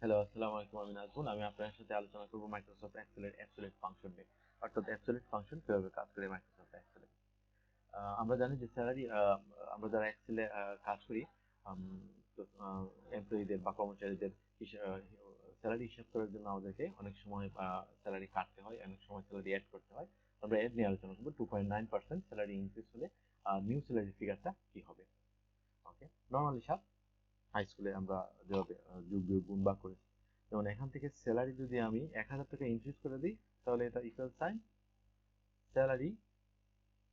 Hello, আসসালামু আলাইকুম। আমি নাজমুল। আমি আপনার সাথে আলোচনা করব মাইক্রোসফট এক্সেলের অ্যাবসলিউট ফাংশন নিয়ে। অর্থাৎ অ্যাবসলিউট ফাংশন কিভাবে কাজ করে মাইক্রোসফট এক্সেলে। আমরা জানি যে স্যালারি, আমরা যারা এক্সেলে কাজ করি, এমপ্লয়ীদের বা কর্মচারীদের স্যালারি হিসাব করার জন্য আমাদেরকে অনেক সময় স্যালারি কাটতে হয়, অনেক সময় স্যালারি অ্যাড করতে হয়। আমরা এড নিয়ে আলোচনা করবো। 2.9% স্যালারি ইনক্রিজ হলে নিউ স্যালারি ফিগারটা কি হবে। ওকে, নর্মাল হিসাব হাই স্কুলে আমরা যেভাবে যোগ বিয়োগ গুণ ভাগ করেছি। যেমন এখান থেকে স্যালারি যদি আমি 1,000 টাকা ইনক্রিজ করে দিই, তাহলে এটা equal sign salary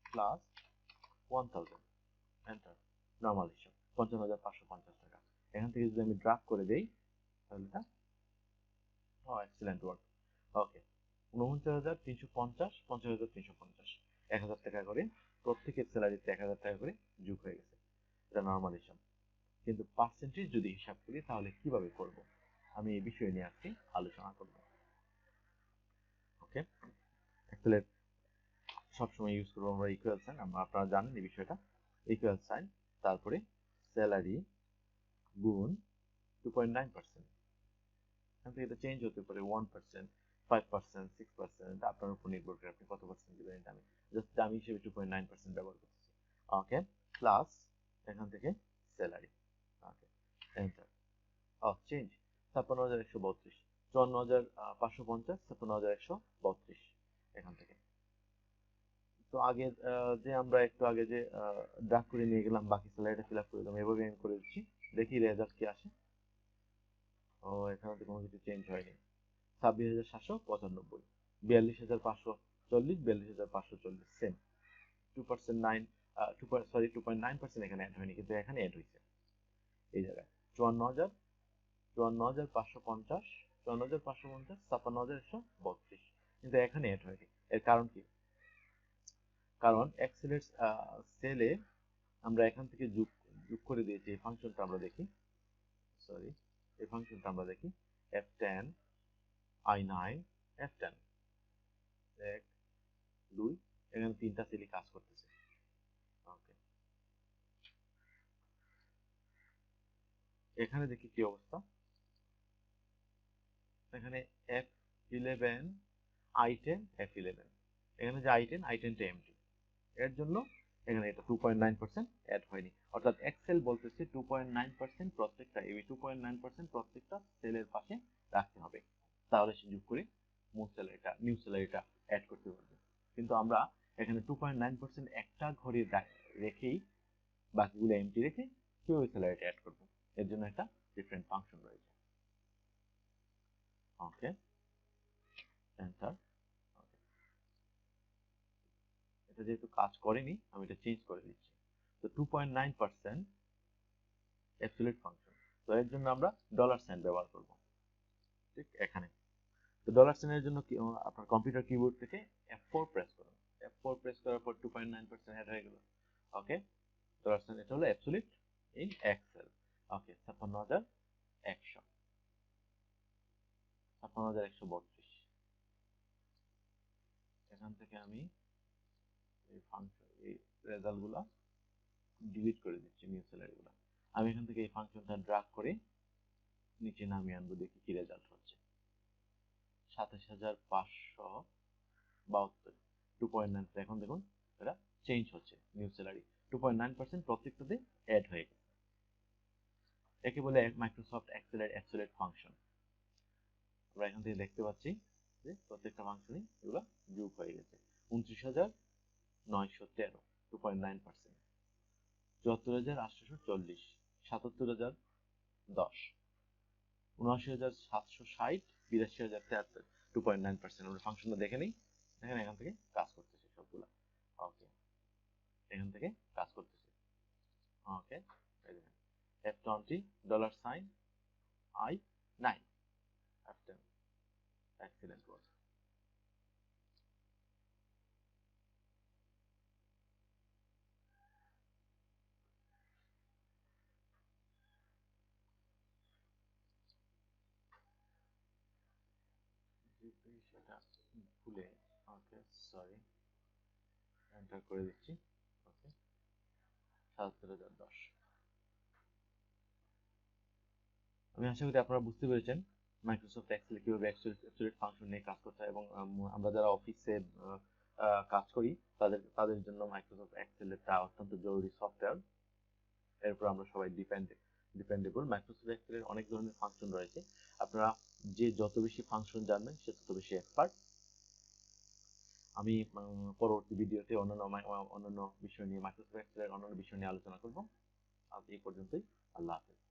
plus 1,000, enter. Normal হিসাব 55,550 টাকা। এখান থেকে যদি আমি ড্রাগ করে দেই, তাহলে এটা এক্সিলেন্ট ওয়ার্ক। ওকে, 49,350, 50,350, 1,000 টাকা করে প্রত্যেকের স্যালারিতে 1,000 টাকা করে যোগ হয়ে গেছে। এটা নর্মাল হিসাব। কিন্তু পার্সেন্টেজ যদি হিসাব করি তাহলে কিভাবে করব, আমি এই বিষয়ে নিয়ে আজকে আলোচনা করব। ওকে, এক্সেলের সবসময় ইউজ করবো আমরা ইকুয়াল সাইন। আপনারা জানেন এই বিষয়টা। ইকুয়াল সাইন, তারপরে স্যালারি গুণ 2.9%। এখান থেকে এটা চেঞ্জ হতে পারে 1%, 5%, 6%, আপনার উপর নির্ভর করে আপনি কত পার্সেন্ট দেবেন। এটা আমি জাস্ট দামি হিসেবে 2.9% ব্যবহার করতেছি। ওকে, প্লাস এখান থেকে স্যালারি। ওকে, এন্টার। চেঞ্জ 56,132, 54,550, 56,132 এখান থেকে। তো আগে যে আমরা একটু আগে যে ড্রাগ করে নিয়ে গেলাম, বাকি স্যালারিটা ফিল আপ করে দিলাম, এভাবে আমি করে দিচ্ছি। দেখি রেজাল্ট কি আসে। ও, এখানে তো কোনো কিছু চেঞ্জ হয়নি। 26,795, 42,540, 42,540 সেম। 2% 9, সরি 2.9% এখানে অ্যাড হয়নি, কিন্তু এখানে অ্যাড হয়েছে এই জায়গায়। 54,000, 54,550, 54,550, 56,132, কিন্তু এখানে অ্যাড হয়নি। এর কারণ কি? কারণ এক্সেলের সেলে আমরা এখান থেকে যোগ যোগ করে দিয়েছি। এই ফাংশনটা আমরা দেখি, সরি, এই ফাংশনটা আমরা দেখি। F10, I9, F10, 1, 2, এখানে তিনটা সেলই কাজ করতেছে। ওকে, এখানে দেখি কি অবস্থা। এখানে F11, I10, F11, এখানে যে I10টা এমটি, এর জন্য এখানে এটা 2.9% অ্যাড হয়নি। অর্থাৎ এক্সেল বলতেছে 2.9% প্রত্যেকটা, এই 2.9% প্রত্যেকটা সেলের পাশে রাখতে হবে, তাহলে সে যোগ করে মূল স্যালারিটা, নিউ স্যালারিটা অ্যাড করতে পারবে। কিন্তু আমরা এখানে 2.9% একটা ঘরে রেখেই বাকিগুলো এমটি রেখে কিভাবে স্যালারিটা অ্যাড করবো, এর জন্য একটা ডিফারেন্ট ফাংশন রয়েছে। ওকে, এন্টার। এটা যেহেতু কাজ করেনি, আমি এটা চেঞ্জ করে দিচ্ছি। তো 2.9% অ্যাবসলিউট ফাংশন, তো এর জন্য আমরা ডলার সাইন ব্যবহার করব। ঠিক এখানে। তো ডলার সাইনের জন্য কি, আপনার কম্পিউটার কিবোর্ড থেকে F4 প্রেস করুন। F4 প্রেস করার পর 2.9% অ্যাড হয়ে গেল। ওকে, ডলার সাইন, এটা হলো অ্যাবসলিউট ইন এক্সেল। ওকে, 56,100, 56,132। এখান থেকে আমি এই ফাংশন, এই রেজাল্টগুলো ডিলিট করে দিচ্ছি, নিউ স্যালারিগুলো। আমি এখান থেকে এই ফাংশনটা ড্রাগ করে নিচে নামিয়ে আনবো, দেখি কি রেজাল্ট হচ্ছে। 27,572, 2.9। এখন দেখুন এটা চেঞ্জ হচ্ছে, নিউ স্যালারি 2.9% প্রত্যেকটাতে অ্যাড হয়ে গেছে। একে বলে মাইক্রোসফট এক্সেলের অ্যাবসলিউট ফাংশন। আমরা এখান থেকে দেখতে পাচ্ছি যে প্রত্যেকটা ফাংশনই এগুলো যোগ হয়ে গেছে। 29,913, 2.9%, 74,840, 77,010, 79,760, 82,073, 2.9%। আমরা ফাংশনটা দেখে নিই। দেখেন এখান থেকে কাজ করতেছে সবগুলা। ওকে, এখান থেকে কাজ করতেছে। Okay, F20, dollar sign, I9, F10, excellent work. সেটা ভুলে, ওকে সরি, এন্টার করে দিচ্ছি। ওকে, 77,010। আমি আশা করি আপনারা বুঝতে পেরেছেন মাইক্রোসফট এক্সেল কিভাবে এক্সেলেট ফাংশন নিয়ে কাজ করতে হয়, এবং আমরা যারা অফিসে কাজ করি তাদের জন্য মাইক্রোসফট এক্সেলটা অত্যন্ত জরুরি সফটওয়্যার। এরপর আমরা সবাই ডিপেন্ডেবল। মাইক্রোসফট এক্সেলের অনেক ধরনের ফাংশন রয়েছে, আপনারা যে যত বেশি ফাংশন জানবেন সে তত বেশি এক্সপার্ট। আমি পরবর্তী ভিডিওতে অন্যান্য বিষয় নিয়ে, মাইক্রোসফট এক্সেলের অন্যান্য বিষয় নিয়ে আলোচনা করব। আজ এই পর্যন্তই। আল্লাহ হাফেজ।